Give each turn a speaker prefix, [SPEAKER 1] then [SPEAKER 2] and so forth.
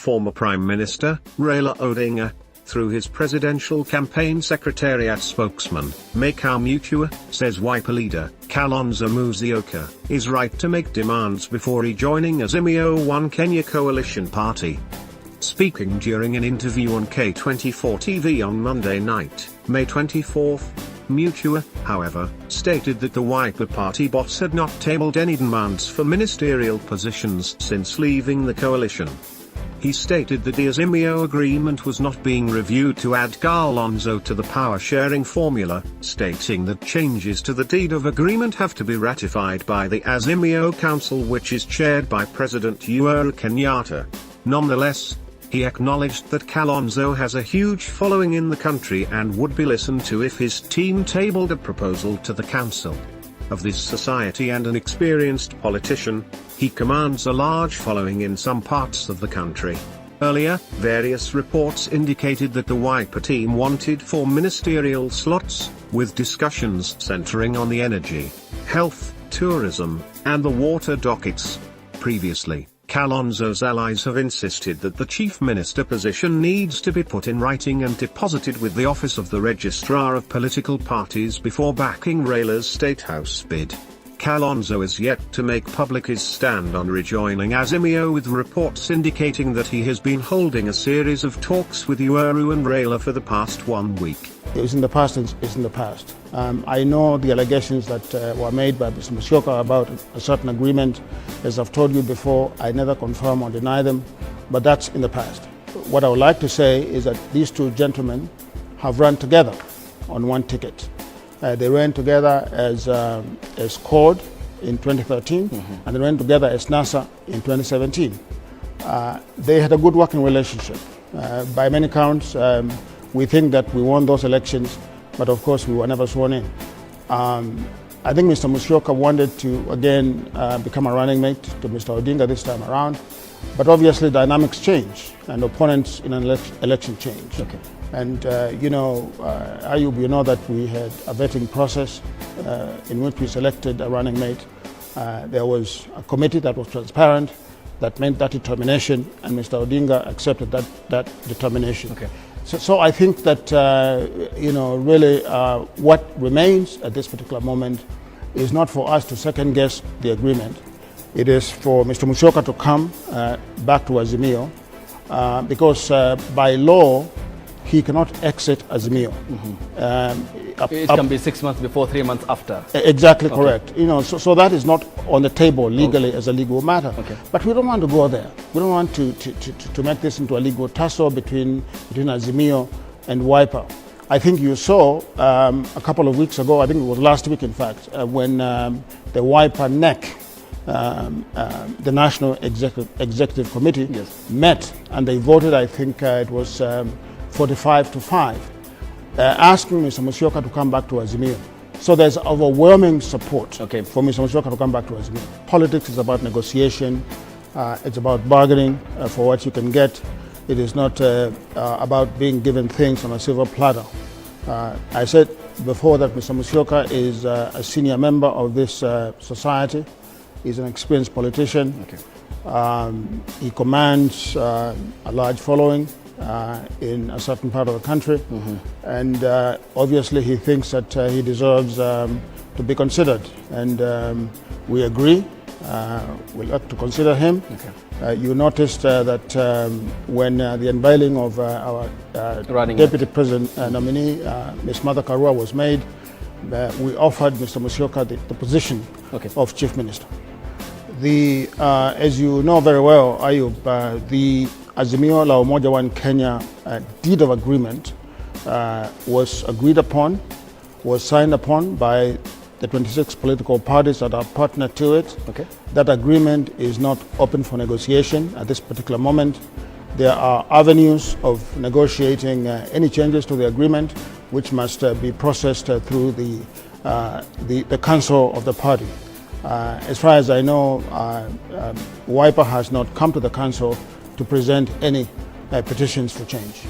[SPEAKER 1] Former Prime Minister, Raila Odinga, through his presidential campaign secretariat spokesman, Makau Mutua, says Wiper leader, Kalonzo Musyoka, is right to make demands before rejoining Azimio One Kenya coalition party. Speaking during an interview on K24 TV on Monday night, May 24, Mutua, however, stated that the Wiper party boss had not tabled any demands for ministerial positions since leaving the coalition. He stated that the Azimio agreement was not being reviewed to add Kalonzo to the power-sharing formula, stating that changes to the deed of agreement have to be ratified by the Azimio Council, which is chaired by President Uhuru Kenyatta. Nonetheless, he acknowledged that Kalonzo has a huge following in the country and would be listened to if his team tabled a proposal to the council. Of this society and an experienced politician, he commands a large following in some parts of the country. Earlier, various reports indicated that the Wiper team wanted 4 ministerial slots, with discussions centering on the energy, health, tourism, and the water dockets. Previously, Kalonzo's allies have insisted that the chief minister position needs to be put in writing and deposited with the office of the registrar of political parties before backing Raila's State House bid. Kalonzo is yet to make public his stand on rejoining Azimio, with reports indicating that he has been holding a series of talks with Uhuru and Raila for the past 1 week.
[SPEAKER 2] It's in the past, it's in the past. I know the allegations that were made by Mr. Musyoka about a certain agreement. As I've told you before, I never confirm or deny them, but that's in the past. What I would like to say is that these two gentlemen have run together on one ticket. They ran together as CORD in 2013, and they ran together as NASA in 2017. They had a good working relationship. By many counts, we think that we won those elections, but of course we were never sworn in. I think Mr. Musyoka wanted to again become a running mate to Mr. Odinga this time around, but obviously dynamics change and opponents in an election change.
[SPEAKER 3] Okay.
[SPEAKER 2] And Ayub, you know that we had a vetting process in which we selected a running mate. There was a committee that was transparent, that meant that determination, and Mr. Odinga accepted that determination.
[SPEAKER 3] Okay.
[SPEAKER 2] So I think that, really what remains at this particular moment is not for us to second guess the agreement. It is for Mr. Musyoka to come back to Azimio because by law, he cannot exit Azimio.
[SPEAKER 3] It can be 6 months before, 3 months after.
[SPEAKER 2] Exactly correct. So that is not on the table legally as a legal matter.
[SPEAKER 3] Okay.
[SPEAKER 2] But we don't want to go there. We don't want to make this into a legal tussle between Azimio and Wiper. I think you saw a couple of weeks ago, I think it was last week in fact, when the Wiper NEC, the National Executive Committee, met and they voted, I think it was 45-5, asking Mr. Musyoka to come back to Azimio. So there's overwhelming support for Mr. Musyoka to come back to Azimio. Politics is about negotiation, it's about bargaining for what you can get. It is not about being given things on a silver platter. I said before that Mr. Musyoka is a senior member of this society. He's an experienced politician. He commands a large following in a certain part of the country, and obviously he thinks that he deserves to be considered, and we agree. We'll have to consider him. You noticed that when the unveiling of our Deputy President nominee, Ms. Martha Karua, was made, we offered Mr. Musyoka the position of Chief Minister. As you know very well, Ayub, the Azimio la Umoja One Kenya deed of agreement was agreed upon, was signed upon by the 26 political parties that are partner to it. That agreement is not open for negotiation at this particular moment. There are avenues of negotiating any changes to the agreement, which must be processed through the council of the party. As far as I know, Wiper has not come to the council to present any petitions for change.